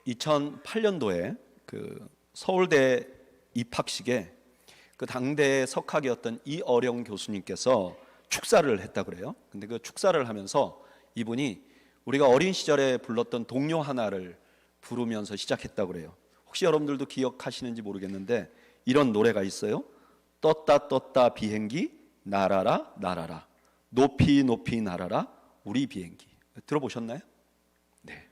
2008년도에 그 서울대 입학식에 그 당대 석학이었던 이어령 교수님께서 축사를 했다 그래요. 근데 그 축사를 하면서 이분이 우리가 어린 시절에 불렀던 동요 하나를 부르면서 시작했다 그래요. 혹시 여러분들도 기억하시는지 모르겠는데 이런 노래가 있어요. 떴다 떴다 비행기 날아라 날아라 높이 높이 날아라 우리 비행기. 들어보셨나요? 네.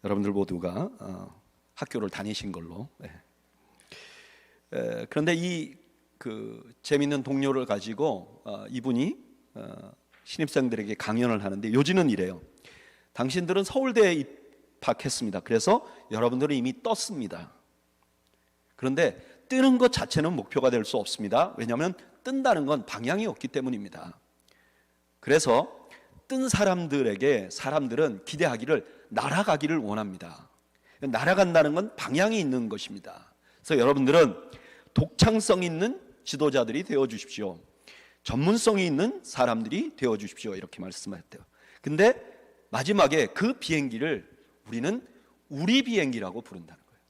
여러분들 모두가 학교를 다니신 걸로. 네. 그런데 이 재미있는 동료를 가지고 이분이 신입생들에게 강연을 하는데 요지는 이래요. 당신들은 서울대에 입학했습니다. 그래서 여러분들은 이미 떴습니다. 그런데 뜨는 것 자체는 목표가 될 수 없습니다. 왜냐하면 뜬다는 건 방향이 없기 때문입니다. 그래서 뜬 사람들은 기대하기를 날아가기를 원합니다. 날아간다는 건 방향이 있는 것입니다. 그래서 여러분들은 독창성 있는 지도자들이 되어주십시오. 전문성이 있는 사람들이 되어주십시오. 이렇게 말씀하셨대요. 근데 마지막에 그 비행기를 우리는 우리 비행기라고 부른다는 거예요.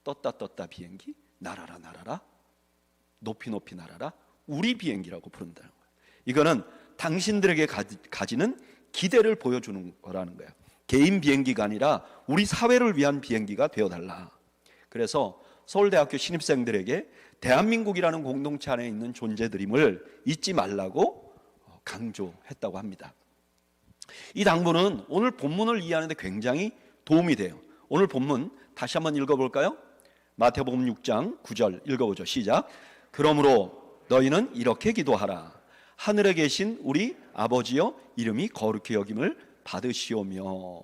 떴다 떴다 비행기 날아라 날아라 높이 높이 날아라 우리 비행기라고 부른다는 거예요. 이거는 당신들에게 가지는 기대를 보여주는 거라는 거예요. 개인 비행기가 아니라 우리 사회를 위한 비행기가 되어달라. 그래서 서울대학교 신입생들에게 대한민국이라는 공동체 안에 있는 존재들임을 잊지 말라고 강조했다고 합니다. 이 당부는 오늘 본문을 이해하는 데 굉장히 도움이 돼요. 오늘 본문 다시 한번 읽어볼까요? 마태복음 6장 9절 읽어보죠. 시작. 그러므로 너희는 이렇게 기도하라. 하늘에 계신 우리 아버지여 이름이 거룩히 여김을 받으시오며.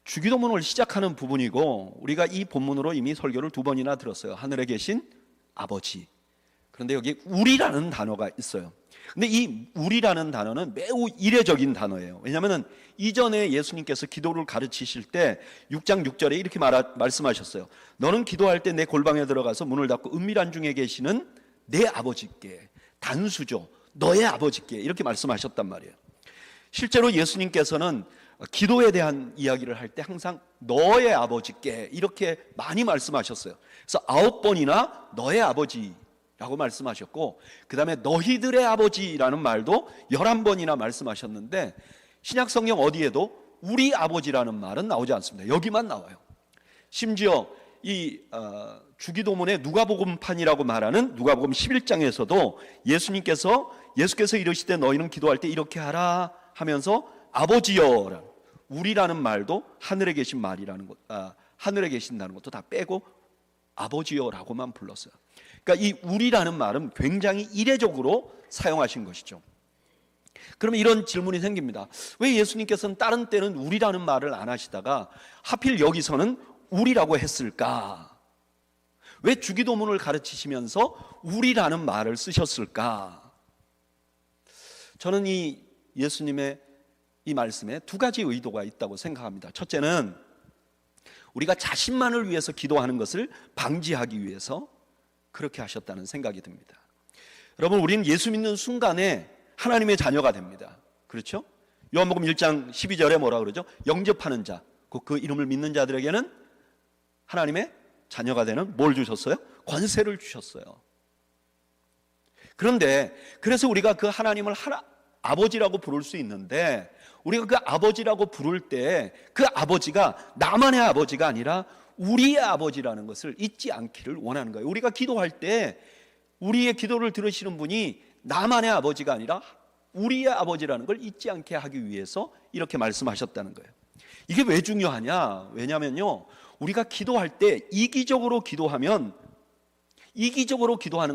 주기도문을 시작하는 부분이고 우리가 이 본문으로 이미 설교를 2번이나 들었어요. 하늘에 계신 아버지. 그런데 여기 우리라는 단어가 있어요. 근데 이 우리라는 단어는 매우 이례적인 단어예요. 왜냐하면 이전에 예수님께서 기도를 가르치실 때 6장 6절에 이렇게 말씀하셨어요. 너는 기도할 때 내 골방에 들어가서 문을 닫고 은밀한 중에 계시는 내 아버지께, 단수죠, 너의 아버지께 이렇게 말씀하셨단 말이에요. 실제로 예수님께서는 기도에 대한 이야기를 할 때 항상 너의 아버지께 이렇게 많이 말씀하셨어요. 그래서 9번이나 너의 아버지라고 말씀하셨고, 그 다음에 너희들의 아버지라는 말도 11번이나 말씀하셨는데, 신약성경 어디에도 우리 아버지라는 말은 나오지 않습니다. 여기만 나와요. 심지어 이 주기도문의 누가복음판이라고 말하는 누가복음 11장에서도 예수께서 이르시되 너희는 기도할 때 이렇게 하라 하면서 아버지여라, 우리라는 말도 하늘에 계신 말이라는 것, 하늘에 계신다는 것도 다 빼고 아버지여라고만 불렀어요. 그러니까 이 우리라는 말은 굉장히 이례적으로 사용하신 것이죠. 그러면 이런 질문이 생깁니다. 왜 예수님께서는 다른 때는 우리라는 말을 안 하시다가 하필 여기서는 우리라고 했을까? 왜 주기도문을 가르치시면서 우리라는 말을 쓰셨을까? 저는 이 예수님의 이 말씀에 2가지 의도가 있다고 생각합니다. 첫째는 우리가 자신만을 위해서 기도하는 것을 방지하기 위해서 그렇게 하셨다는 생각이 듭니다. 여러분, 우리는 예수 믿는 순간에 하나님의 자녀가 됩니다. 그렇죠? 요한복음 1장 12절에 뭐라 그러죠? 영접하는 자, 그 이름을 믿는 자들에게는 하나님의 자녀가 되는 뭘 주셨어요? 권세를 주셨어요. 그런데 그래서 우리가 그 하나님을 아버지라고 부를 수 있는데, 우리가 그 아버지라고 부를 때 그 아버지가 나만의 아버지가 아니라 우리의 아버지라는 것을 잊지 않기를 원하는 거예요. 우리가 기도할 때 우리의 기도를 들으시는 분이 나만의 아버지가 아니라 우리의 아버지라는 걸 잊지 않게 하기 위해서 이렇게 말씀하셨다는 거예요. 이게 왜 중요하냐? 왜냐면요, 우리가 기도할 때 이기적으로 기도하는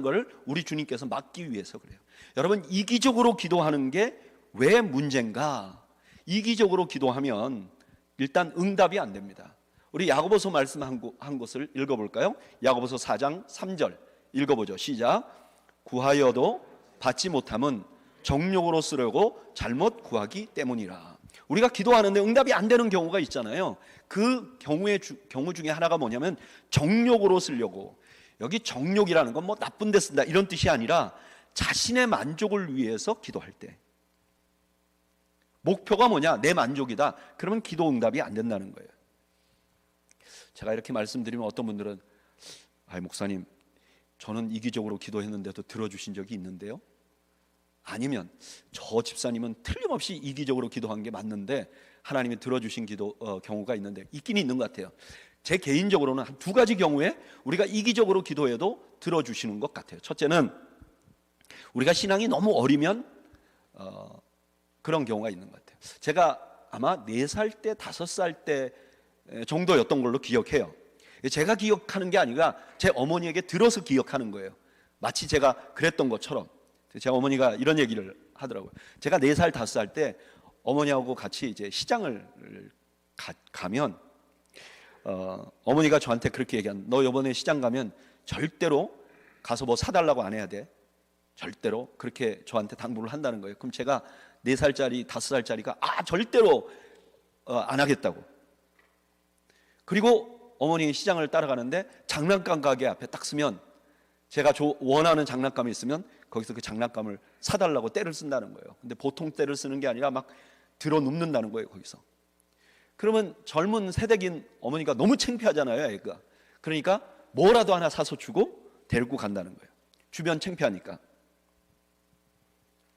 걸 우리 주님께서 막기 위해서 그래요. 여러분, 이기적으로 기도하는 게 왜 문제인가? 이기적으로 기도하면 일단 응답이 안 됩니다. 우리 야고보서 말씀한 것을 읽어볼까요? 야고보서 4장 3절 읽어보죠. 시작. 구하여도 받지 못함은 정욕으로 쓰려고 잘못 구하기 때문이라. 우리가 기도하는데 응답이 안 되는 경우가 있잖아요. 그 경우 중에 하나가 뭐냐면 정욕으로 쓰려고. 여기 정욕이라는 건 뭐 나쁜 데 쓴다 이런 뜻이 아니라 자신의 만족을 위해서 기도할 때, 목표가 뭐냐? 내 만족이다. 그러면 기도 응답이 안 된다는 거예요. 제가 이렇게 말씀드리면 어떤 분들은 목사님, 저는 이기적으로 기도했는데도 들어주신 적이 있는데요. 아니면 저 집사님은 틀림없이 이기적으로 기도한 게 맞는데 하나님이 들어주신 경우가 있는데, 있긴 있는 것 같아요. 제 개인적으로는 한 두 가지 경우에 우리가 이기적으로 기도해도 들어주시는 것 같아요. 첫째는 우리가 신앙이 너무 어리면 그런 경우가 있는 것 같아요. 제가 아마 4살 때 5살 때 정도였던 걸로 기억해요. 제가 기억하는 게 아니라 제 어머니에게 들어서 기억하는 거예요. 마치 제가 그랬던 것처럼. 제 어머니가 이런 얘기를 하더라고요. 제가 4살 5살 때 어머니하고 같이 이제 시장을 가면 어머니가 저한테 그렇게 얘기한, 너 이번에 시장 가면 절대로 가서 뭐 사달라고 안 해야 돼. 절대로. 그렇게 저한테 당부를 한다는 거예요. 그럼 제가 4살짜리 5살짜리가 절대로 안 하겠다고. 그리고 어머니 시장을 따라가는데 장난감 가게 앞에 딱 서면 제가 원하는 장난감이 있으면 거기서 그 장난감을 사달라고 떼를 쓴다는 거예요. 근데 보통 떼를 쓰는 게 아니라 막 들어 눕는다는 거예요, 거기서. 그러면 젊은 세대긴 어머니가 너무 창피하잖아요, 애가. 그러니까 뭐라도 하나 사서 주고 데리고 간다는 거예요. 주변 창피하니까.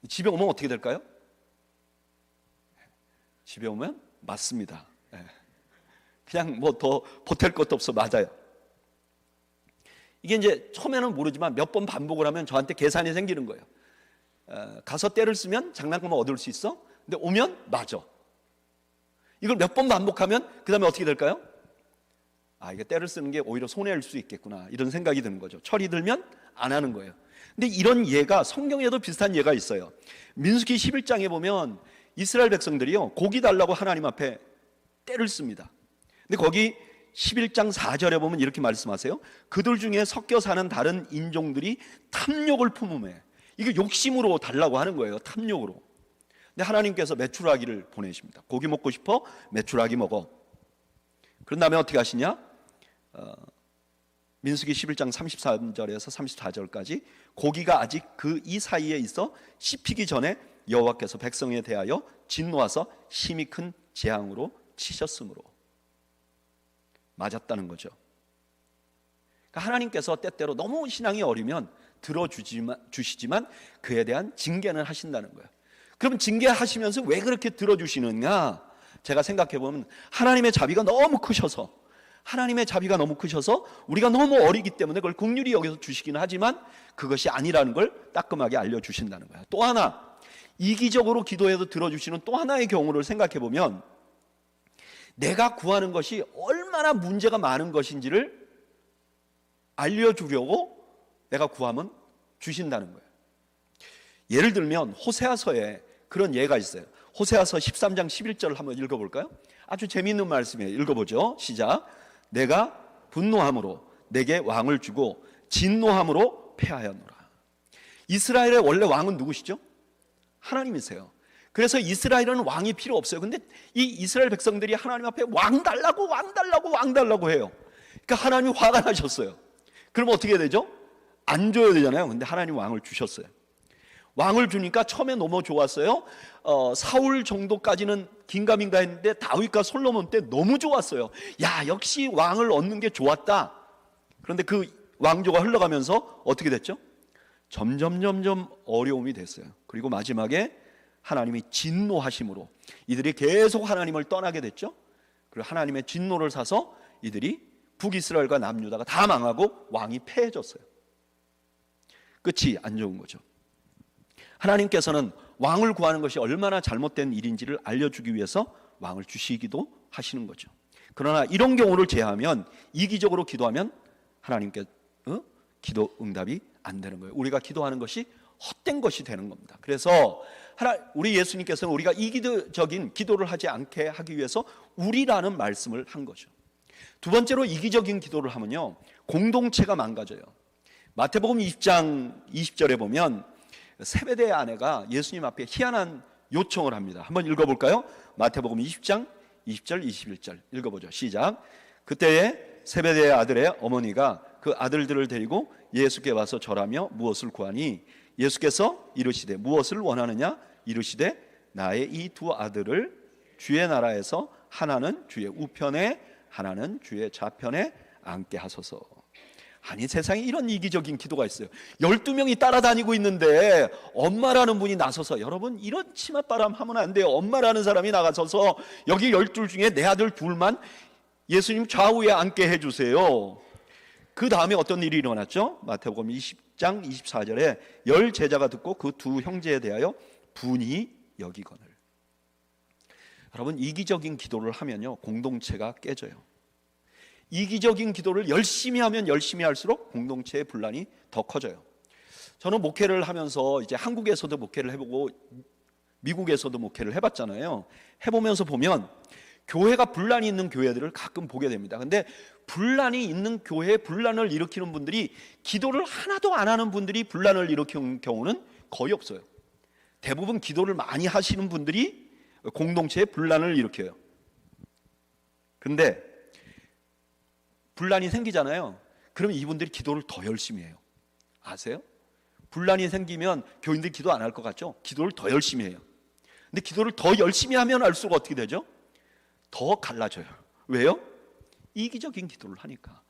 집에 오면 어떻게 될까요? 집에 오면 맞습니다. 그냥 뭐 더 보탤 것도 없어 맞아요. 이게 이제 처음에는 모르지만 몇 번 반복을 하면 저한테 계산이 생기는 거예요. 가서 때를 쓰면 장난감을 얻을 수 있어. 근데 오면 맞아. 이걸 몇 번 반복하면 그 다음에 어떻게 될까요? 이게 때를 쓰는 게 오히려 손해일 수 있겠구나, 이런 생각이 드는 거죠. 철이 들면 안 하는 거예요. 근데 이런 예가 성경에도 비슷한 예가 있어요. 민수기 11장에 보면 이스라엘 백성들이요, 고기 달라고 하나님 앞에 때를 씁니다. 근데 거기 11장 4절에 보면 이렇게 말씀하세요. 그들 중에 섞여 사는 다른 인종들이 탐욕을 품음에, 이게 욕심으로 달라고 하는 거예요. 탐욕으로. 근데 하나님께서 메추라기를 보내십니다. 고기 먹고 싶어? 메추라기 먹어. 그런 다음에 어떻게 하시냐? 민수기 11장 33절에서 34절까지 고기가 아직 이 사이에 있어 씹히기 전에 여호와께서 백성에 대하여 진노하사 심히 큰 재앙으로 치셨으므로. 맞았다는 거죠. 그러니까 하나님께서 때때로 너무 신앙이 어리면 들어주시지만 그에 대한 징계는 하신다는 거예요. 그럼 징계하시면서 왜 그렇게 들어주시느냐? 제가 생각해보면 하나님의 자비가 너무 크셔서, 우리가 너무 어리기 때문에 그걸 긍휼히 여기서 주시기는 하지만 그것이 아니라는 걸 따끔하게 알려주신다는 거예요. 또 하나, 이기적으로 기도해도 들어주시는 또 하나의 경우를 생각해보면, 내가 구하는 것이 얼마나 문제가 많은 것인지를 알려주려고 내가 구하면 주신다는 거예요. 예를 들면 호세아서에 그런 예가 있어요. 호세아서 13장 11절을 한번 읽어볼까요? 아주 재미있는 말씀이에요. 읽어보죠. 시작. 내가 분노함으로 내게 왕을 주고 진노함으로 패하였노라. 이스라엘의 원래 왕은 누구시죠? 하나님이세요. 그래서 이스라엘은 왕이 필요 없어요. 근데 이 이스라엘 백성들이 하나님 앞에 왕 달라고 해요. 그러니까 하나님이 화가 나셨어요. 그럼 어떻게 되죠? 안 줘야 되잖아요. 근데 하나님 왕을 주셨어요. 왕을 주니까 처음에 너무 좋았어요. 사울 정도까지는 긴가민가 했는데 다윗과 솔로몬 때 너무 좋았어요. 야, 역시 왕을 얻는 게 좋았다. 그런데 그 왕조가 흘러가면서 어떻게 됐죠? 점점 어려움이 됐어요. 그리고 마지막에 하나님이 진노하심으로 이들이 계속 하나님을 떠나게 됐죠. 그리고 하나님의 진노를 사서 이들이 북이스라엘과 남유다가 다 망하고 왕이 패해졌어요. 끝이 안 좋은 거죠. 하나님께서는 왕을 구하는 것이 얼마나 잘못된 일인지를 알려주기 위해서 왕을 주시기도 하시는 거죠. 그러나 이런 경우를 제외하면, 이기적으로 기도하면 하나님께 기도 응답이 안 되는 거예요. 우리가 기도하는 것이 헛된 것이 되는 겁니다. 그래서 우리 예수님께서는 우리가 이기적인 기도를 하지 않게 하기 위해서 우리라는 말씀을 한 거죠. 두 번째로 이기적인 기도를 하면요, 공동체가 망가져요. 마태복음 20장 20절에 보면 세베대의 아내가 예수님 앞에 희한한 요청을 합니다. 한번 읽어볼까요? 마태복음 20장 20절 21절 읽어보죠. 시작. 그때에 세베대의 아들의 어머니가 그 아들들을 데리고 예수께 와서 절하며 무엇을 구하니 예수께서 이르시되 무엇을 원하느냐 이르시되 나의 이 두 아들을 주의 나라에서 하나는 주의 우편에 하나는 주의 좌편에 앉게 하소서. 아니, 세상에 이런 이기적인 기도가 있어요. 12명이 따라다니고 있는데 엄마라는 분이 나서서, 여러분 이런 치맛바람 하면 안 돼요. 엄마라는 사람이 나가서서 여기 12 중에 내 아들 둘만 예수님 좌우에 앉게 해주세요. 그 다음에 어떤 일이 일어났죠? 마태복음 20장 24절에 10 제자가 듣고 그 두 형제에 대하여 분이 여기거늘. 여러분, 이기적인 기도를 하면요, 공동체가 깨져요. 이기적인 기도를 열심히 하면 열심히 할수록 공동체의 분란이 더 커져요. 저는 목회를 하면서 이제 한국에서도 목회를 해보고 미국에서도 목회를 해봤잖아요. 해보면서 보면 교회가 분란이 있는 교회들을 가끔 보게 됩니다. 근데 분란이 있는 교회에 분란을 일으키는 분들이, 기도를 하나도 안 하는 분들이 분란을 일으키는 경우는 거의 없어요. 대부분 기도를 많이 하시는 분들이 공동체에 분란을 일으켜요. 근데 분란이 생기잖아요. 그러면 이분들이 기도를 더 열심히 해요. 아세요? 분란이 생기면 교인들이 기도 안 할 것 같죠? 기도를 더 열심히 해요. 근데 기도를 더 열심히 하면 할수록 어떻게 되죠? 더 갈라져요. 왜요? 이기적인 기도를 하니까.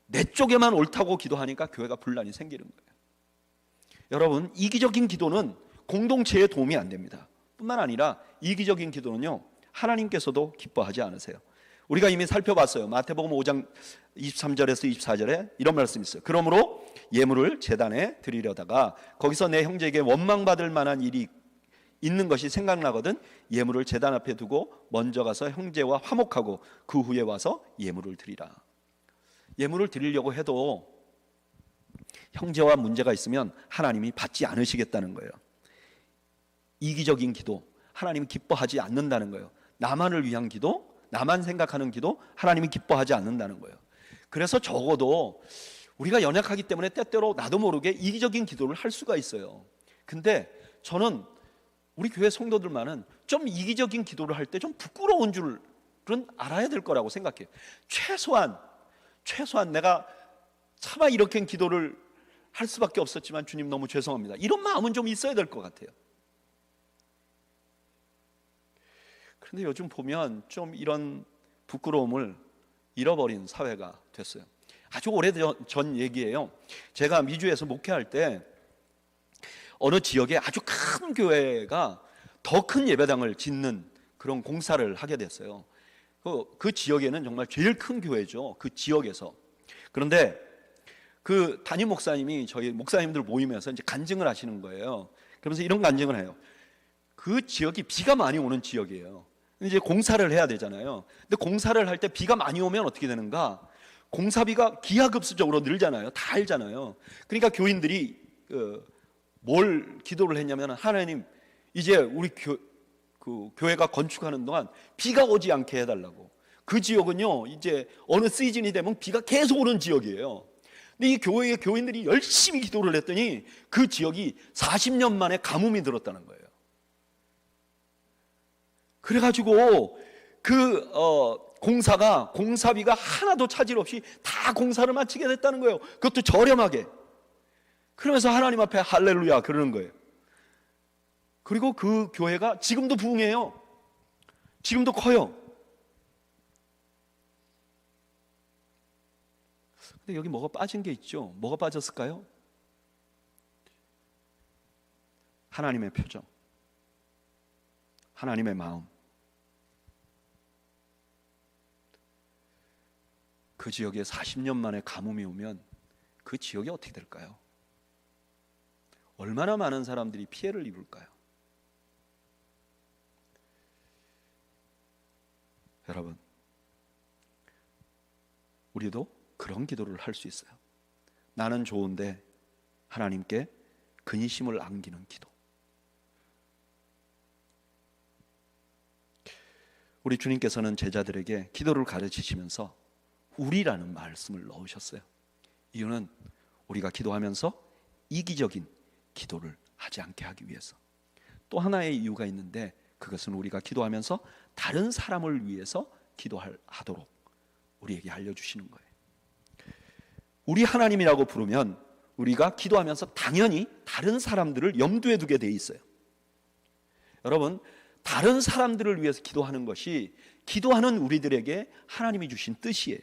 내 쪽에만 옳다고 기도하니까 교회가 분란이 생기는 거예요. 여러분, 이기적인 기도는 공동체에 도움이 안 됩니다. 뿐만 아니라 이기적인 기도는요, 하나님께서도 기뻐하지 않으세요. 우리가 이미 살펴봤어요. 마태복음 5장 23절에서 24절에 이런 말씀이 있어요. 그러므로 예물을 제단에 드리려다가 거기서 내 형제에게 원망받을 만한 일이 있는 것이 생각나거든 예물을 제단 앞에 두고 먼저 가서 형제와 화목하고 그 후에 와서 예물을 드리라. 예물을 드리려고 해도 형제와 문제가 있으면 하나님이 받지 않으시겠다는 거예요. 이기적인 기도, 하나님이 기뻐하지 않는다는 거예요. 나만을 위한 기도, 나만 생각하는 기도, 하나님이 기뻐하지 않는다는 거예요. 그래서 적어도 우리가 연약하기 때문에 때때로 나도 모르게 이기적인 기도를 할 수가 있어요. 근데 저는 우리 교회 성도들만은 좀 이기적인 기도를 할 때 좀 부끄러운 줄은 알아야 될 거라고 생각해요. 최소한 내가 차마 이렇게 기도를 할 수밖에 없었지만 주님 너무 죄송합니다, 이런 마음은 좀 있어야 될 것 같아요. 그런데 요즘 보면 좀 이런 부끄러움을 잃어버린 사회가 됐어요. 아주 오래전 얘기예요. 제가 미주에서 목회할 때 어느 지역에 아주 큰 교회가 더 큰 예배당을 짓는 그런 공사를 하게 됐어요. 그 지역에는 정말 제일 큰 교회죠, 그 지역에서. 그런데 그 담임 목사님이 저희 목사님들 모임에서 이제 간증을 하시는 거예요. 그러면서 이런 간증을 해요. 그 지역이 비가 많이 오는 지역이에요. 이제 공사를 해야 되잖아요. 근데 공사를 할 때 비가 많이 오면 어떻게 되는가? 공사비가 기하급수적으로 늘잖아요. 다 알잖아요. 그러니까 교인들이 뭘 기도를 했냐면, 하나님 이제 우리 교회가 건축하는 동안 비가 오지 않게 해달라고. 그 지역은요, 이제 어느 시즌이 되면 비가 계속 오는 지역이에요. 근데 이 교회의 교인들이 열심히 기도를 했더니 그 지역이 40년 만에 가뭄이 들었다는 거예요. 그래가지고 공사비가 하나도 차질 없이 다 공사를 마치게 됐다는 거예요. 그것도 저렴하게. 그러면서 하나님 앞에 할렐루야 그러는 거예요. 그리고 그 교회가 지금도 부흥해요. 지금도 커요. 근데 여기 뭐가 빠진 게 있죠. 뭐가 빠졌을까요? 하나님의 표정, 하나님의 마음. 그 지역에 40년 만에 가뭄이 오면 그 지역이 어떻게 될까요? 얼마나 많은 사람들이 피해를 입을까요? 여러분, 우리도 그런 기도를 할 수 있어요. 나는 좋은데 하나님께 근심을 안기는 기도. 우리 주님께서는 제자들에게 기도를 가르치시면서 우리라는 말씀을 넣으셨어요. 이유는 우리가 기도하면서 이기적인 기도를 하지 않게 하기 위해서. 또 하나의 이유가 있는데, 그것은 우리가 기도하면서 다른 사람을 위해서 기도하도록 우리에게 알려주시는 거예요. 우리 하나님이라고 부르면 우리가 기도하면서 당연히 다른 사람들을 염두에 두게 돼 있어요. 여러분, 다른 사람들을 위해서 기도하는 것이 기도하는 우리들에게 하나님이 주신 뜻이에요.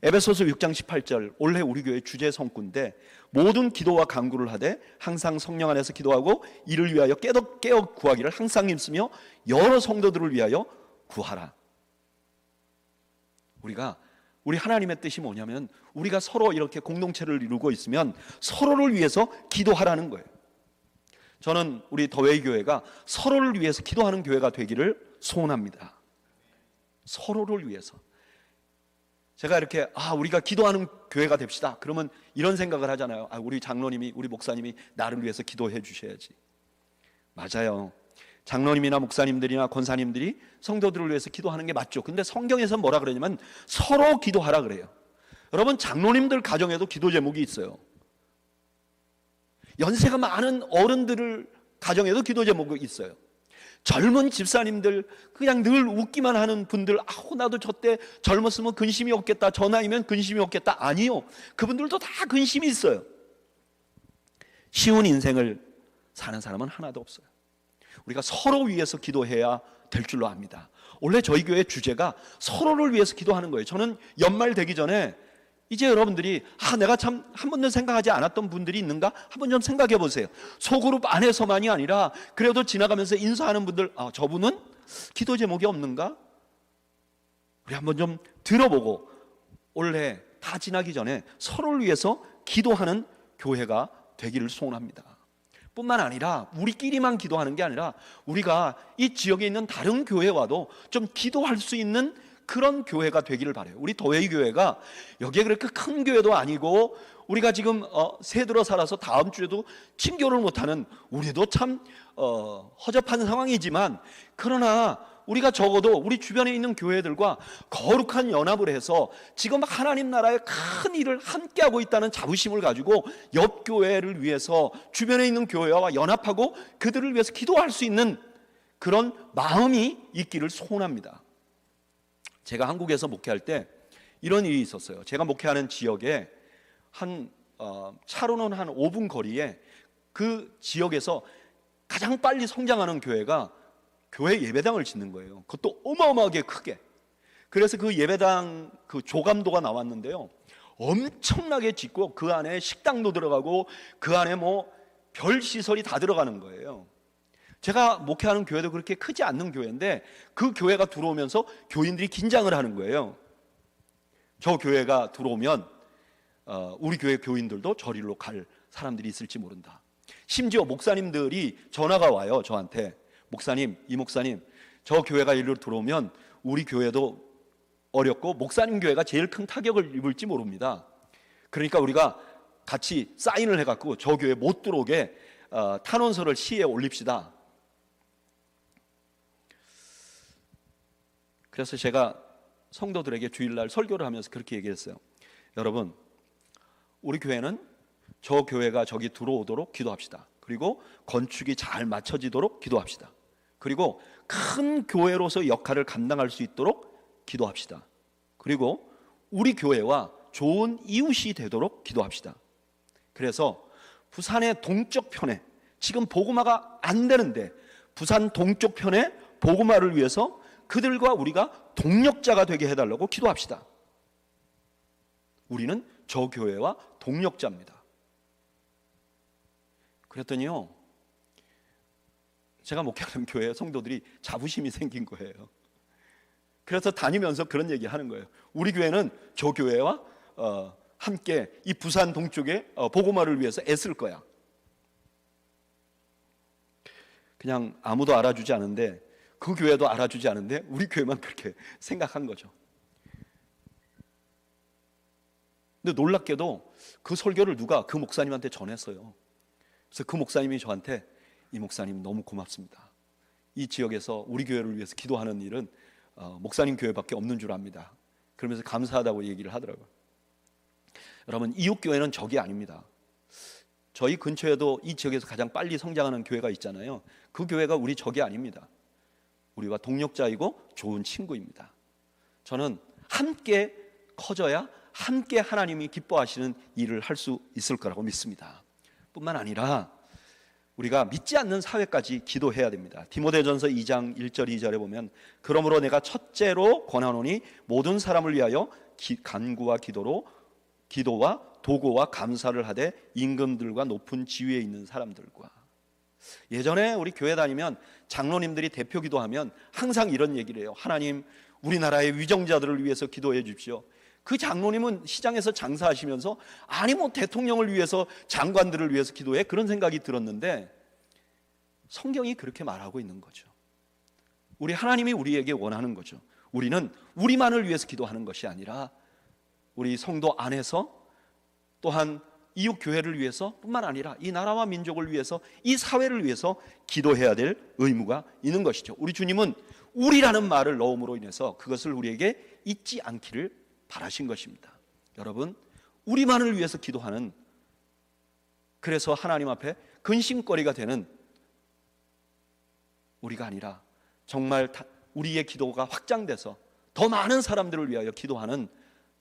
에베소서 6장 18절, 올해 우리 교회 주제 성구인데, 모든 기도와 간구를 하되 항상 성령 안에서 기도하고 이를 위하여 깨어 구하기를 항상 힘쓰며 여러 성도들을 위하여 구하라. 우리 하나님의 뜻이 뭐냐면, 우리가 서로 이렇게 공동체를 이루고 있으면 서로를 위해서 기도하라는 거예요. 저는 우리 더웨이 교회가 서로를 위해서 기도하는 교회가 되기를 소원합니다. 서로를 위해서. 제가 이렇게 우리가 기도하는 교회가 됩시다, 그러면 이런 생각을 하잖아요. 우리 장로님이, 우리 목사님이 나를 위해서 기도해 주셔야지. 맞아요. 장로님이나 목사님들이나 권사님들이 성도들을 위해서 기도하는 게 맞죠. 근데 성경에서 뭐라 그러냐면 서로 기도하라 그래요. 여러분, 장로님들 가정에도 기도 제목이 있어요. 연세가 많은 어른들을 가정에도 기도 제목이 있어요. 젊은 집사님들, 그냥 늘 웃기만 하는 분들, 나도 저때 젊었으면 근심이 없겠다, 저 나이면 근심이 없겠다. 아니요, 그분들도 다 근심이 있어요. 쉬운 인생을 사는 사람은 하나도 없어요. 우리가 서로 위해서 기도해야 될 줄로 압니다. 원래 저희 교회 주제가 서로를 위해서 기도하는 거예요. 저는 연말 되기 전에 이제 여러분들이 내가 참 한 번도 생각하지 않았던 분들이 있는가? 한번 좀 생각해 보세요. 소그룹 안에서만이 아니라 그래도 지나가면서 인사하는 분들, 저분은 기도 제목이 없는가? 우리 한번 좀 들어보고 올해 다 지나기 전에 서로를 위해서 기도하는 교회가 되기를 소원합니다. 뿐만 아니라 우리끼리만 기도하는 게 아니라 우리가 이 지역에 있는 다른 교회와도 좀 기도할 수 있는 그런 교회가 되기를 바라요. 우리 더웨이 교회가 여기에 그렇게 큰 교회도 아니고, 우리가 지금 새 들어 살아서 다음 주에도 친교를 못하는, 우리도 참 허접한 상황이지만, 그러나 우리가 적어도 우리 주변에 있는 교회들과 거룩한 연합을 해서 지금 하나님 나라의 큰 일을 함께 하고 있다는 자부심을 가지고 옆 교회를 위해서 주변에 있는 교회와 연합하고 그들을 위해서 기도할 수 있는 그런 마음이 있기를 소원합니다. 제가 한국에서 목회할 때 이런 일이 있었어요. 제가 목회하는 지역에 차로는 한 5분 거리에 그 지역에서 가장 빨리 성장하는 교회가 교회 예배당을 짓는 거예요. 그것도 어마어마하게 크게. 그래서 그 예배당 그 조감도가 나왔는데요, 엄청나게 짓고 그 안에 식당도 들어가고 그 안에 별 시설이 다 들어가는 거예요. 제가 목회하는 교회도 그렇게 크지 않는 교회인데 그 교회가 들어오면서 교인들이 긴장을 하는 거예요. 저 교회가 들어오면 우리 교회 교인들도 저리로 갈 사람들이 있을지 모른다. 심지어 목사님들이 전화가 와요, 저한테. 목사님, 이 목사님, 저 교회가 이리로 들어오면 우리 교회도 어렵고 목사님 교회가 제일 큰 타격을 입을지 모릅니다. 그러니까 우리가 같이 사인을 해갖고 저 교회 못 들어오게 탄원서를 시에 올립시다. 그래서 제가 성도들에게 주일날 설교를 하면서 그렇게 얘기했어요. 여러분, 우리 교회는 저 교회가 저기 들어오도록 기도합시다. 그리고 건축이 잘 맞춰지도록 기도합시다. 그리고 큰 교회로서 역할을 감당할 수 있도록 기도합시다. 그리고 우리 교회와 좋은 이웃이 되도록 기도합시다. 그래서 부산의 동쪽 편에, 지금 복음화가 안 되는데 부산 동쪽 편에 복음화를 위해서 그들과 우리가 동력자가 되게 해달라고 기도합시다. 우리는 저 교회와 동력자입니다. 그랬더니요, 제가 목회하는 교회 성도들이 자부심이 생긴 거예요. 그래서 다니면서 그런 얘기 하는 거예요. 우리 교회는 저 교회와 함께 이 부산 동쪽에 복음화를 위해서 애쓸 거야. 그냥 아무도 알아주지 않은데, 그 교회도 알아주지 않은데 우리 교회만 그렇게 생각한 거죠. 근데 놀랍게도 그 설교를 누가 그 목사님한테 전했어요. 그래서 그 목사님이 저한테, 이 목사님 너무 고맙습니다. 이 지역에서 우리 교회를 위해서 기도하는 일은 목사님 교회밖에 없는 줄 압니다. 그러면서 감사하다고 얘기를 하더라고요. 여러분, 이웃교회는 적이 아닙니다. 저희 근처에도 이 지역에서 가장 빨리 성장하는 교회가 있잖아요. 그 교회가 우리 적이 아닙니다. 우리와 동력자이고 좋은 친구입니다. 저는 함께 커져야 함께 하나님이 기뻐하시는 일을 할 수 있을 거라고 믿습니다. 뿐만 아니라 우리가 믿지 않는 사회까지 기도해야 됩니다. 디모데전서 2장 1절 2절에 보면 그러므로 내가 첫째로 권하노니 모든 사람을 위하여 간구와 기도와 도구와 감사를 하되 임금들과 높은 지위에 있는 사람들과. 예전에 우리 교회 다니면 장로님들이 대표 기도하면 항상 이런 얘기를 해요. 하나님, 우리나라의 위정자들을 위해서 기도해 주십시오. 그 장로님은 시장에서 장사하시면서 아니 뭐 대통령을 위해서, 장관들을 위해서 기도해, 그런 생각이 들었는데 성경이 그렇게 말하고 있는 거죠. 우리 하나님이 우리에게 원하는 거죠. 우리는 우리만을 위해서 기도하는 것이 아니라 우리 성도 안에서, 또한 이웃 교회를 위해서 뿐만 아니라 이 나라와 민족을 위해서, 이 사회를 위해서 기도해야 될 의무가 있는 것이죠. 우리 주님은 우리라는 말을 넣음으로 인해서 그것을 우리에게 잊지 않기를 바라신 것입니다. 여러분, 우리만을 위해서 기도하는, 그래서 하나님 앞에 근심거리가 되는 우리가 아니라 정말 우리의 기도가 확장돼서 더 많은 사람들을 위하여 기도하는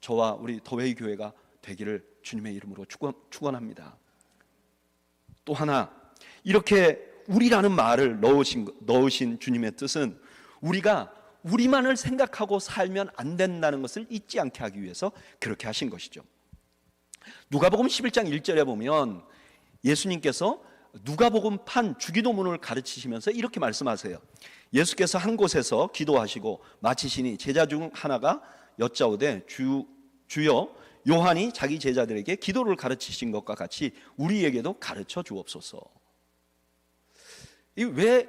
저와 우리 더웨이 교회가 되기를 주님의 이름으로 축원합니다. 또 하나, 이렇게 우리라는 말을 넣으신 주님의 뜻은 우리가 우리만을 생각하고 살면 안 된다는 것을 잊지 않게 하기 위해서 그렇게 하신 것이죠. 누가복음 11장 1절에 보면 예수님께서 누가복음판 주기도문을 가르치시면서 이렇게 말씀하세요. 예수께서 한 곳에서 기도하시고 마치시니 제자 중 하나가 여짜오되 주여, 요한이 자기 제자들에게 기도를 가르치신 것과 같이 우리에게도 가르쳐 주옵소서. 왜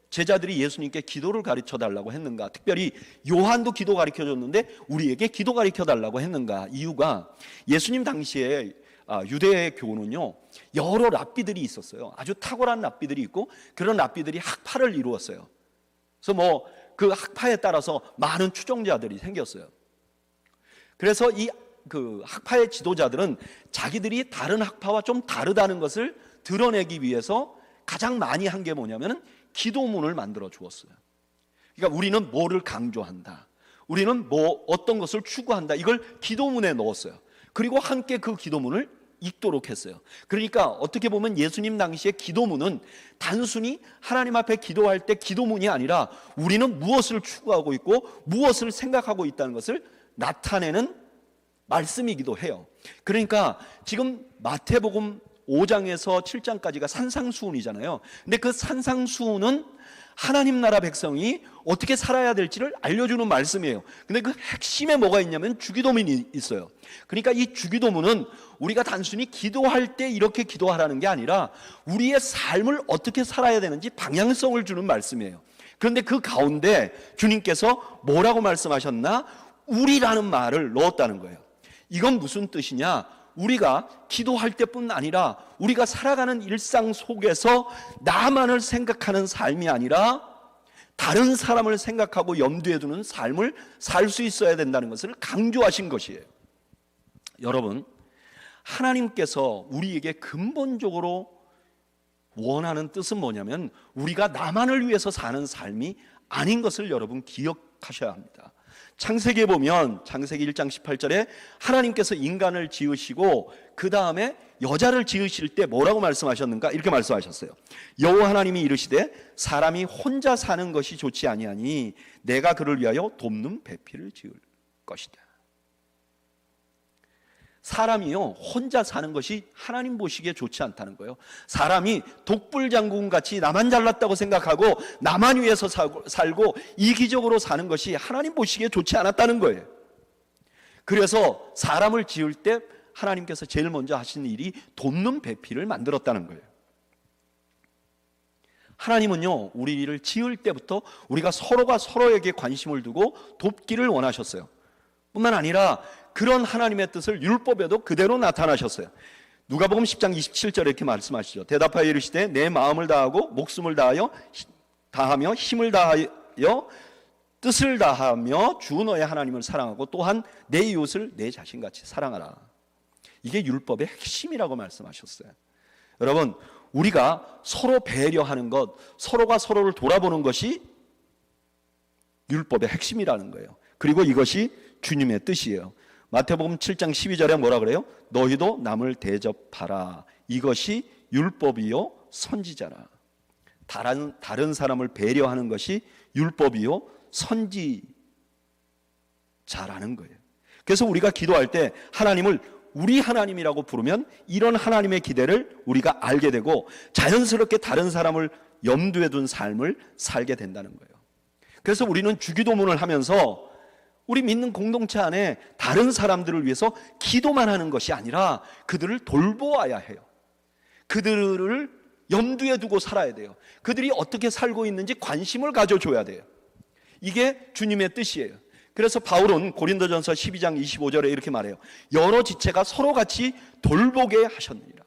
제자들이 예수님께 기도를 가르쳐 달라고 했는가? 특별히 요한도 기도 가르쳐 줬는데 우리에게 기도 가르쳐 달라고 했는가? 이유가 예수님 당시에 유대 교훈은요, 여러 랍비들이 있었어요. 아주 탁월한 랍비들이 있고, 그런 랍비들이 학파를 이루었어요. 그래서 그 학파에 따라서 많은 추종자들이 생겼어요. 그래서 그 학파의 지도자들은 자기들이 다른 학파와 좀 다르다는 것을 드러내기 위해서 가장 많이 한 게 뭐냐면은 기도문을 만들어 주었어요. 그러니까 우리는 뭐를 강조한다, 우리는 어떤 것을 추구한다, 이걸 기도문에 넣었어요. 그리고 함께 그 기도문을 읽도록 했어요. 그러니까 어떻게 보면 예수님 당시의 기도문은 단순히 하나님 앞에 기도할 때 기도문이 아니라 우리는 무엇을 추구하고 있고 무엇을 생각하고 있다는 것을 나타내는 말씀이기도 해요. 그러니까 지금 마태복음 5장에서 7장까지가 산상수훈이잖아요. 근데 그 산상수훈은 하나님 나라 백성이 어떻게 살아야 될지를 알려주는 말씀이에요. 근데 그 핵심에 뭐가 있냐면 주기도문이 있어요. 그러니까 이 주기도문은 우리가 단순히 기도할 때 이렇게 기도하라는 게 아니라 우리의 삶을 어떻게 살아야 되는지 방향성을 주는 말씀이에요. 그런데 그 가운데 주님께서 뭐라고 말씀하셨나? 우리라는 말을 넣었다는 거예요. 이건 무슨 뜻이냐? 우리가 기도할 때뿐 아니라 우리가 살아가는 일상 속에서 나만을 생각하는 삶이 아니라 다른 사람을 생각하고 염두에 두는 삶을 살 수 있어야 된다는 것을 강조하신 것이에요. 여러분, 하나님께서 우리에게 근본적으로 원하는 뜻은 뭐냐면 우리가 나만을 위해서 사는 삶이 아닌 것을 여러분 기억하셔야 합니다. 창세기에 보면 창세기 1장 18절에 하나님께서 인간을 지으시고 그 다음에 여자를 지으실 때 뭐라고 말씀하셨는가? 이렇게 말씀하셨어요. 여호와 하나님이 이르시되 사람이 혼자 사는 것이 좋지 아니하니 내가 그를 위하여 돕는 배필을 지을 것이다. 사람이요, 혼자 사는 것이 하나님 보시기에 좋지 않다는 거예요. 사람이 독불장군같이 나만 잘났다고 생각하고 나만 위해서 살고 이기적으로 사는 것이 하나님 보시기에 좋지 않았다는 거예요. 그래서 사람을 지을 때 하나님께서 제일 먼저 하신 일이 돕는 배필을 만들었다는 거예요. 하나님은요, 우리를 지을 때부터 우리가 서로가 서로에게 관심을 두고 돕기를 원하셨어요. 뿐만 아니라 그런 하나님의 뜻을 율법에도 그대로 나타나셨어요. 누가복음 10장 27절에 이렇게 말씀하시죠. 대답하여 이르시되 내 마음을 다하고 목숨을 다하며 힘을 다하여 뜻을 다하며 주 너의 하나님을 사랑하고 또한 내 이웃을 내 자신같이 사랑하라. 이게 율법의 핵심이라고 말씀하셨어요. 여러분, 우리가 서로 배려하는 것, 서로가 서로를 돌아보는 것이 율법의 핵심이라는 거예요. 그리고 이것이 주님의 뜻이에요. 마태복음 7장 12절에 뭐라 그래요? 너희도 남을 대접하라. 이것이 율법이요 선지자라. 다른 사람을 배려하는 것이 율법이요 선지자라는 거예요. 그래서 우리가 기도할 때 하나님을 우리 하나님이라고 부르면 이런 하나님의 기대를 우리가 알게 되고 자연스럽게 다른 사람을 염두에 둔 삶을 살게 된다는 거예요. 그래서 우리는 주기도문을 하면서 우리 믿는 공동체 안에 다른 사람들을 위해서 기도만 하는 것이 아니라 그들을 돌보아야 해요. 그들을 염두에 두고 살아야 돼요. 그들이 어떻게 살고 있는지 관심을 가져줘야 돼요. 이게 주님의 뜻이에요. 그래서 바울은 고린도전서 12장 25절에 이렇게 말해요. 여러 지체가 서로 같이 돌보게 하셨느니라.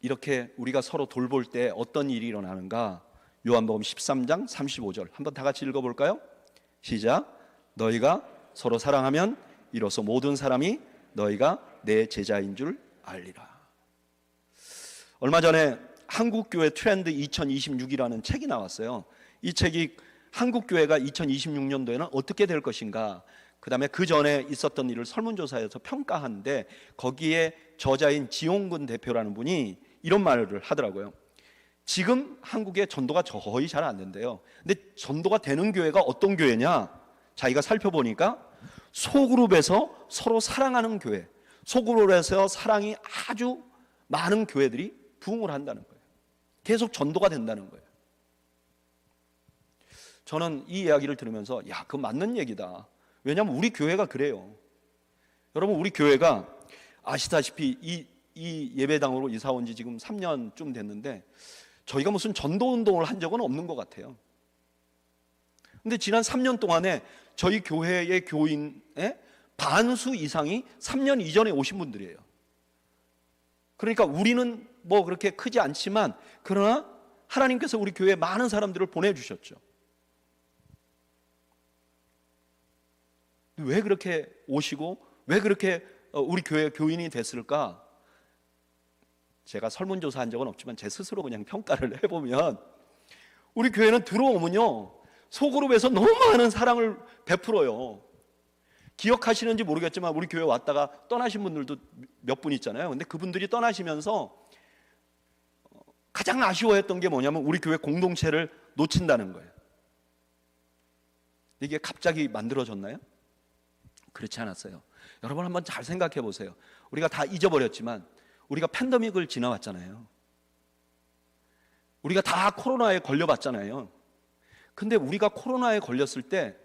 이렇게 우리가 서로 돌볼 때 어떤 일이 일어나는가? 요한복음 13장 35절 한번 다 같이 읽어볼까요? 시작. 너희가 서로 사랑하면 이로써 모든 사람이 너희가 내 제자인 줄 알리라. 얼마 전에 한국교회 트렌드 2026이라는 책이 나왔어요. 이 책이 한국교회가 2026년도에는 어떻게 될 것인가, 그 다음에 그 전에 있었던 일을 설문조사에서 평가하는데 거기에 저자인 지용근 대표라는 분이 이런 말을 하더라고요. 지금 한국의 전도가 거의 잘 안 된대요. 근데 전도가 되는 교회가 어떤 교회냐? 자기가 살펴보니까 소그룹에서 서로 사랑하는 교회, 소그룹에서 사랑이 아주 많은 교회들이 부흥을 한다는 거예요. 계속 전도가 된다는 거예요. 저는 이 이야기를 들으면서 야, 그거 맞는 얘기다. 왜냐하면 우리 교회가 그래요. 여러분, 우리 교회가 아시다시피 이 예배당으로 이사 온 지 지금 3년쯤 됐는데 저희가 무슨 전도 운동을 한 적은 없는 것 같아요. 근데 지난 3년 동안에 저희 교회의 교인의 반수 이상이 3년 이전에 오신 분들이에요. 그러니까 우리는 뭐 그렇게 크지 않지만 그러나 하나님께서 우리 교회에 많은 사람들을 보내주셨죠. 왜 그렇게 오시고 왜 그렇게 우리 교회 교인이 됐을까? 제가 설문조사한 적은 없지만 제 스스로 그냥 평가를 해보면 우리 교회는 들어오면요 소그룹에서 너무 많은 사랑을 베풀어요. 기억하시는지 모르겠지만 우리 교회 왔다가 떠나신 분들도 몇 분 있잖아요. 근데 그분들이 떠나시면서 가장 아쉬워했던 게 뭐냐면 우리 교회 공동체를 놓친다는 거예요. 이게 갑자기 만들어졌나요? 그렇지 않았어요. 여러분 한번 잘 생각해 보세요. 우리가 다 잊어버렸지만 우리가 팬데믹을 지나왔잖아요. 우리가 다 코로나에 걸려봤잖아요. 근데 우리가 코로나에 걸렸을 때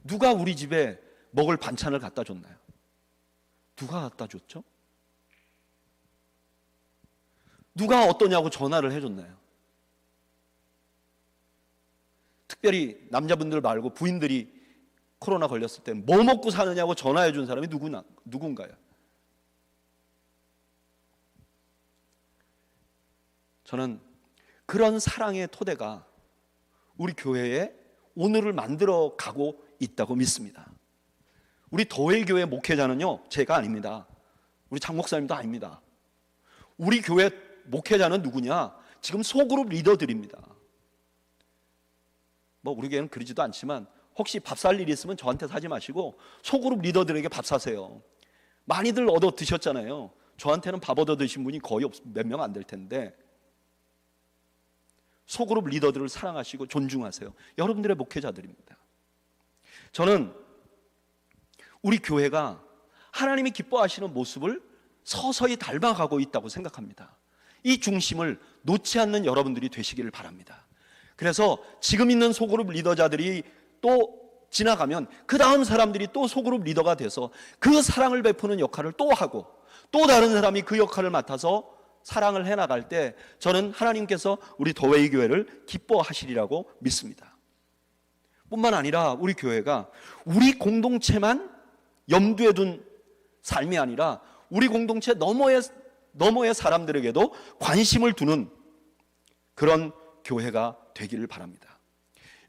누가 우리 집에 먹을 반찬을 갖다 줬나요? 누가 갖다 줬죠? 누가 어떠냐고 전화를 해줬나요? 특별히 남자분들 말고 부인들이 코로나 걸렸을 때 뭐 먹고 사느냐고 전화해 준 사람이 누군가요? 저는 그런 사랑의 토대가 우리 교회에 오늘을 만들어 가고 있다고 믿습니다. 우리 더웨이교회 목회자는요 제가 아닙니다. 우리 장 목사님도 아닙니다. 우리 교회 목회자는 누구냐? 지금 소그룹 리더들입니다. 뭐 우리 교회는 그러지도 않지만 혹시 밥 살 일이 있으면 저한테 사지 마시고 소그룹 리더들에게 밥 사세요. 많이들 얻어 드셨잖아요. 저한테는 밥 얻어 드신 분이 거의 몇 명 안 될 텐데 소그룹 리더들을 사랑하시고 존중하세요. 여러분들의 목회자들입니다. 저는 우리 교회가 하나님이 기뻐하시는 모습을 서서히 닮아가고 있다고 생각합니다. 이 중심을 놓지 않는 여러분들이 되시기를 바랍니다. 그래서 지금 있는 소그룹 리더자들이 또 지나가면 그 다음 사람들이 또 소그룹 리더가 돼서 그 사랑을 베푸는 역할을 또 하고 또 다른 사람이 그 역할을 맡아서 사랑을 해나갈 때 저는 하나님께서 우리 더웨이 교회를 기뻐하시리라고 믿습니다. 뿐만 아니라 우리 교회가 우리 공동체만 염두에 둔 삶이 아니라 우리 공동체 너머의 사람들에게도 관심을 두는 그런 교회가 되기를 바랍니다.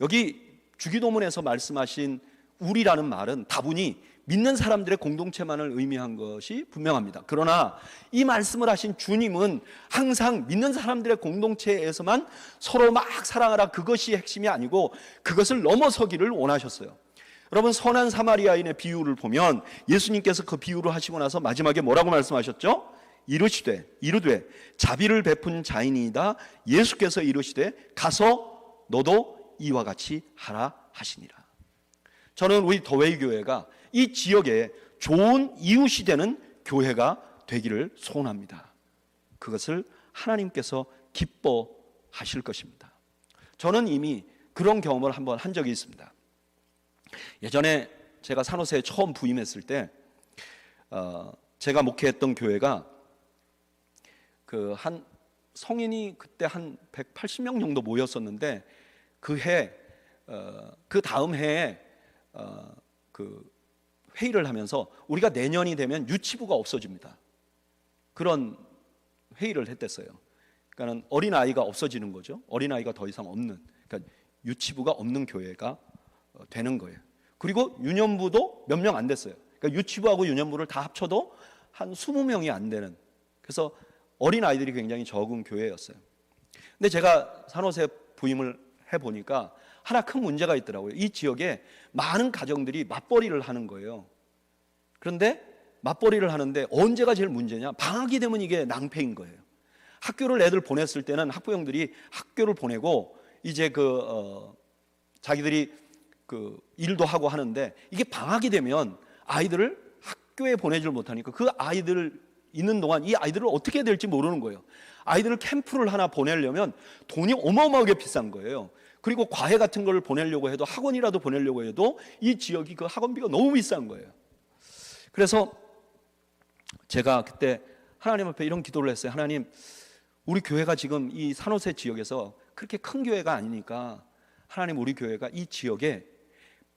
여기 주기도문에서 말씀하신 우리라는 말은 다분히 믿는 사람들의 공동체만을 의미한 것이 분명합니다. 그러나 이 말씀을 하신 주님은 항상 믿는 사람들의 공동체에서만 서로 막 사랑하라, 그것이 핵심이 아니고 그것을 넘어서기를 원하셨어요. 여러분, 선한 사마리아인의 비유를 보면 예수님께서 그 비유를 하시고 나서 마지막에 뭐라고 말씀하셨죠? 이르되 자비를 베푼 자이니이다. 예수께서 이르시되 가서 너도 이와 같이 하라 하시니라. 저는 우리 더웨이 교회가 이 지역에 좋은 이웃이 되는 교회가 되기를 소원합니다. 그것을 하나님께서 기뻐하실 것입니다. 저는 이미 그런 경험을 한번 한 적이 있습니다. 예전에 제가 산호세에 처음 부임했을 때 제가 목회했던 교회가 한 성인이 그때 한 180명 정도 모였었는데 그 다음 해에 회의를 하면서 우리가 내년이 되면 유치부가 없어집니다. 그런 회의를 했댔어요. 그러니까 어린아이가 없어지는 거죠. 어린아이가 더 이상 없는, 그러니까 유치부가 없는 교회가 되는 거예요. 그리고 유년부도 몇 명 안 됐어요. 그러니까 유치부하고 유년부를 다 합쳐도 한 20명이 안 되는, 그래서 어린아이들이 굉장히 적은 교회였어요. 근데 제가 산호세 부임을 해보니까 하나 큰 문제가 있더라고요. 이 지역에 많은 가정들이 맞벌이를 하는 거예요. 그런데 맞벌이를 하는데 언제가 제일 문제냐? 방학이 되면 이게 낭패인 거예요. 학교를 애들 보냈을 때는 학부형들이 학교를 보내고 이제 자기들이 일도 하고 하는데, 이게 방학이 되면 아이들을 학교에 보내질 못하니까 그 아이들 있는 동안 이 아이들을 어떻게 해야 될지 모르는 거예요. 아이들을 캠프를 하나 보내려면 돈이 어마어마하게 비싼 거예요. 그리고 과외 같은 걸 보내려고 해도, 학원이라도 보내려고 해도 이 지역이 그 학원비가 너무 비싼 거예요. 그래서 제가 그때 하나님 앞에 이런 기도를 했어요. 하나님, 우리 교회가 지금 이 산호세 지역에서 그렇게 큰 교회가 아니니까 하나님, 우리 교회가 이 지역에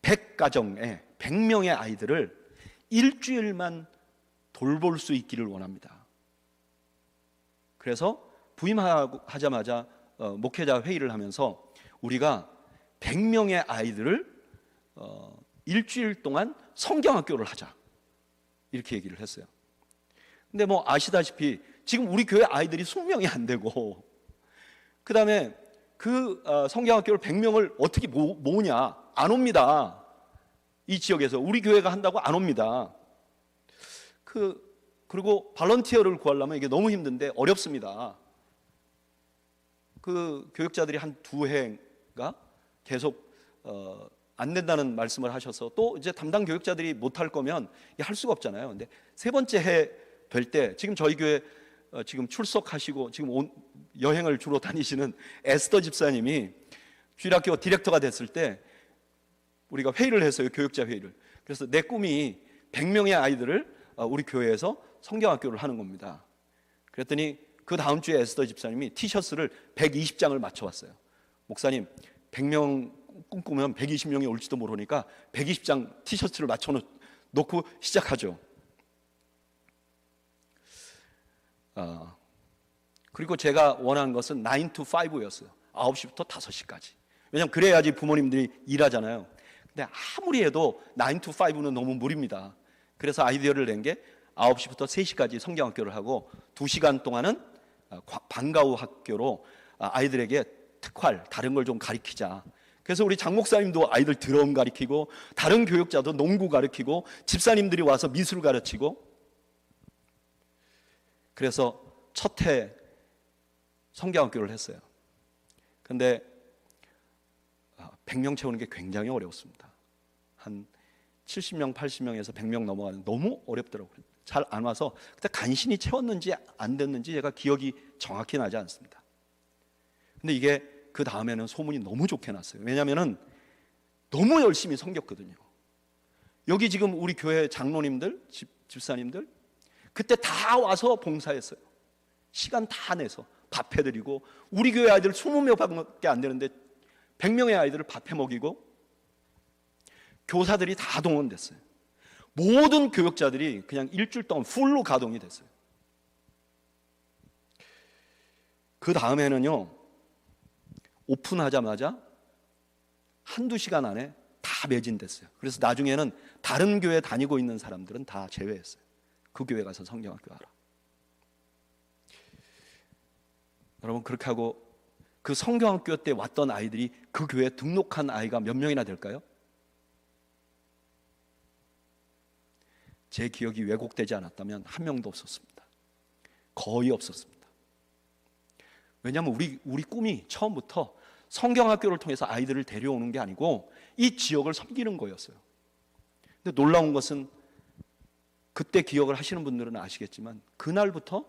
100가정에 100명의 아이들을 일주일만 돌볼 수 있기를 원합니다. 그래서 부임하자마자 목회자 회의를 하면서 우리가 100명의 아이들을 일주일 동안 성경학교를 하자, 이렇게 얘기를 했어요. 근데 뭐 아시다시피 지금 우리 교회 아이들이 20명이 안 되고, 그 다음에 성경학교를 100명을 어떻게 모으냐? 안 옵니다. 이 지역에서 우리 교회가 한다고 안 옵니다. 그리고 발런티어를 구하려면 이게 너무 힘든데 어렵습니다. 교육자들이 한 2해가 계속 안 된다는 말씀을 하셔서, 또 이제 담당 교육자들이 못할 거면 할 수가 없잖아요. 근데 3번째 해 될 때, 지금 저희 교회 지금 출석하시고 지금 여행을 주로 다니시는 에스더 집사님이 주일학교 디렉터가 됐을 때 우리가 회의를 했어요. 교육자 회의를. 그래서 내 꿈이 100명의 아이들을 우리 교회에서 성경학교를 하는 겁니다. 그랬더니 그 다음 주에 에스더 집사님이 티셔츠를 120장을 맞춰왔어요. 목사님, 100명 꿈꾸면 120명이 올지도 모르니까 120장 티셔츠를 맞춰놓고 시작하죠. 그리고 제가 원하는 것은 9 to 5였어요. 9시부터 5시까지. 왜냐하면 그래야지 부모님들이 일하잖아요. 근데 아무리 해도 9 to 5는 너무 무리입니다. 그래서 아이디어를 낸 게 9시부터 3시까지 성경학교를 하고 2시간 동안은 방과후 학교로 아이들에게 특활, 다른 걸 좀 가르치자. 그래서 우리 장 목사님도 아이들 드럼 가르치고, 다른 교육자도 농구 가르치고, 집사님들이 와서 미술 가르치고. 그래서 첫 해 성경학교를 했어요. 그런데 100명 채우는 게 굉장히 어려웠습니다. 한 70명, 80명에서 100명 넘어가는, 너무 어렵더라고요. 잘 안 와서 그때 간신히 채웠는지 안 됐는지 제가 기억이 정확히 나지 않습니다. 근데 이게 그 다음에는 소문이 너무 좋게 났어요. 왜냐하면 너무 열심히 섬겼거든요. 여기 지금 우리 교회 장로님들, 집사님들 그때 다 와서 봉사했어요. 시간 다 내서 밥 해드리고, 우리 교회 아이들 20명밖에 안 되는데 100명의 아이들을 밥해 먹이고, 교사들이 다 동원됐어요. 모든 교육자들이 그냥 일주일 동안 풀로 가동이 됐어요. 그 다음에는요, 오픈하자마자 한두 시간 안에 다 매진됐어요. 그래서 나중에는 다른 교회 다니고 있는 사람들은 다 제외했어요. 그 교회 가서 성경학교 하라. 여러분, 그렇게 하고 그 성경학교 때 왔던 아이들이 그 교회에 등록한 아이가 몇 명이나 될까요? 제 기억이 왜곡되지 않았다면 한 명도 없었습니다. 거의 없었습니다. 왜냐하면 우리 꿈이 처음부터 성경학교를 통해서 아이들을 데려오는 게 아니고 이 지역을 섬기는 거였어요. 근데 놀라운 것은 그때 기억을 하시는 분들은 아시겠지만 그날부터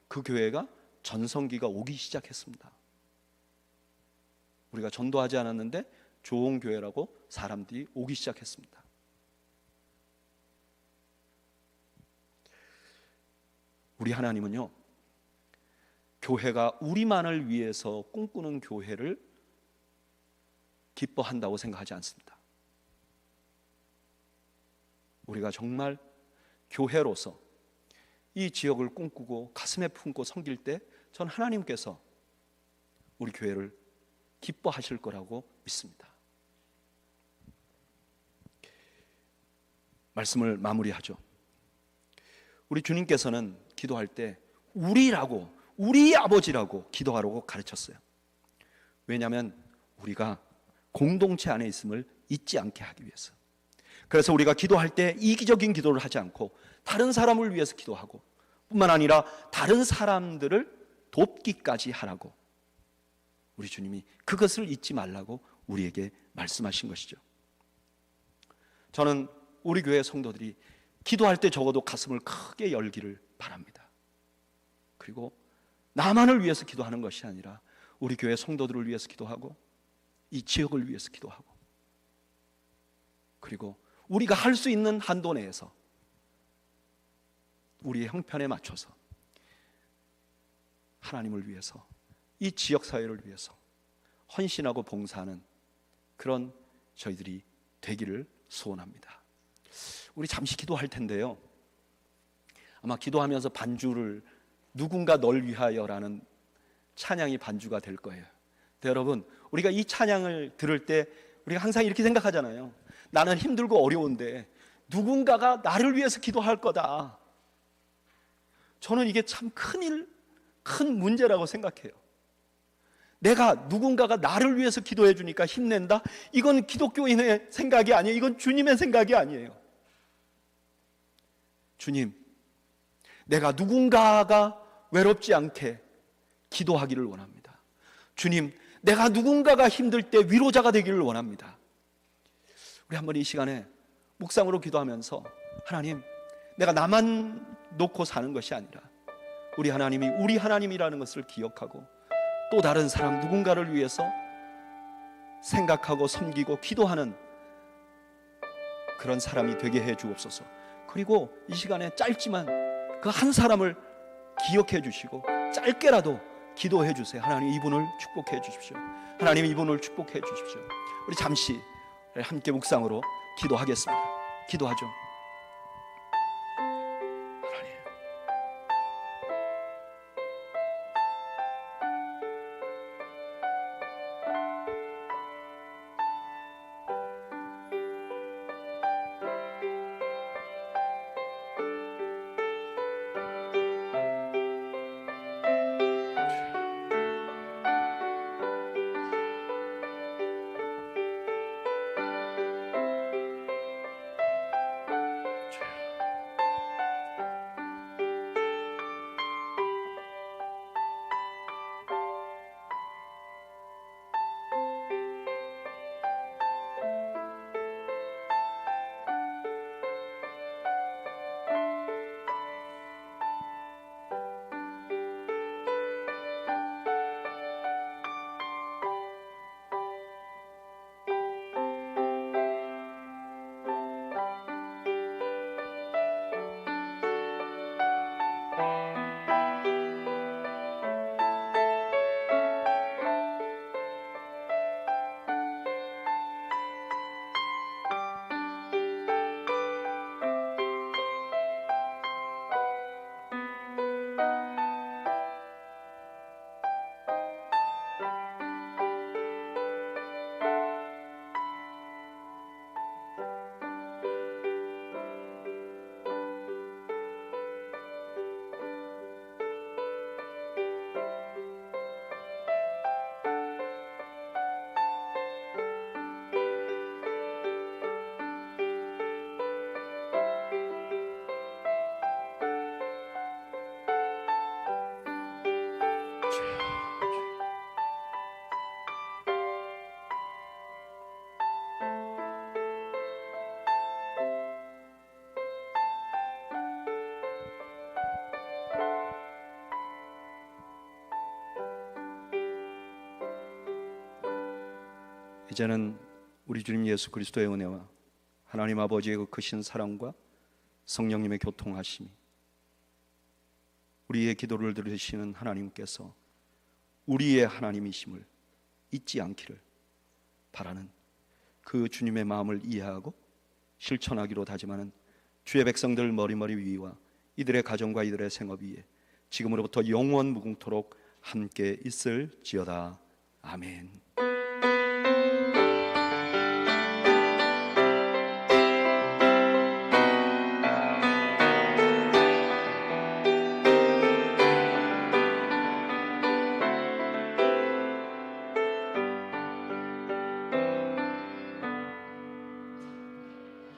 그 교회가 전성기가 오기 시작했습니다. 우리가 전도하지 않았는데 좋은 교회라고 사람들이 오기 시작했습니다. 우리 하나님은요, 교회가 우리만을 위해서 꿈꾸는 교회를 기뻐한다고 생각하지 않습니다. 우리가 정말 교회로서 이 지역을 꿈꾸고 가슴에 품고 섬길 때 전 하나님께서 우리 교회를 기뻐하실 거라고 믿습니다. 말씀을 마무리하죠. 우리 주님께서는 기도할 때 우리라고, 우리 아버지라고 기도하라고 가르쳤어요. 왜냐하면 우리가 공동체 안에 있음을 잊지 않게 하기 위해서. 그래서 우리가 기도할 때 이기적인 기도를 하지 않고 다른 사람을 위해서 기도하고 뿐만 아니라 다른 사람들을 돕기까지 하라고 우리 주님이 그것을 잊지 말라고 우리에게 말씀하신 것이죠. 저는 우리 교회 성도들이 기도할 때 적어도 가슴을 크게 열기를 바랍니다. 그리고 나만을 위해서 기도하는 것이 아니라 우리 교회 성도들을 위해서 기도하고 이 지역을 위해서 기도하고 그리고 우리가 할 수 있는 한도 내에서 우리의 형편에 맞춰서 하나님을 위해서 이 지역 사회를 위해서 헌신하고 봉사하는 그런 저희들이 되기를 소원합니다. 우리 잠시 기도할 텐데요, 아마 기도하면서 반주를 누군가 널 위하여라는 찬양이 반주가 될 거예요. 근데 여러분, 우리가 이 찬양을 들을 때 우리가 항상 이렇게 생각하잖아요. 나는 힘들고 어려운데 누군가가 나를 위해서 기도할 거다. 저는 이게 참 큰 문제라고 생각해요. 누군가가 나를 위해서 기도해 주니까 힘낸다? 이건 기독교인의 생각이 아니에요. 이건 주님의 생각이 아니에요. 주님, 내가 누군가가 외롭지 않게 기도하기를 원합니다. 주님, 내가 누군가가 힘들 때 위로자가 되기를 원합니다. 우리 한번 이 시간에 묵상으로 기도하면서 하나님, 내가 나만 놓고 사는 것이 아니라 우리 하나님이 우리 하나님이라는 것을 기억하고 또 다른 사람 누군가를 위해서 생각하고 섬기고 기도하는 그런 사람이 되게 해 주옵소서. 그리고 이 시간에 짧지만 그 한 사람을 기억해 주시고 짧게라도 기도해 주세요. 하나님, 이분을 축복해 주십시오. 하나님, 이분을 축복해 주십시오. 우리 잠시 함께 묵상으로 기도하겠습니다. 기도하죠. 이제는 우리 주님 예수 그리스도의 은혜와 하나님 아버지의 그 크신 사랑과 성령님의 교통하심이 우리의 기도를 들으시는 하나님께서 우리의 하나님이심을 잊지 않기를 바라는 그 주님의 마음을 이해하고 실천하기로 다짐하는 주의 백성들 머리머리 위와 이들의 가정과 이들의 생업 위에 지금으로부터 영원 무궁토록 함께 있을지어다. 아멘.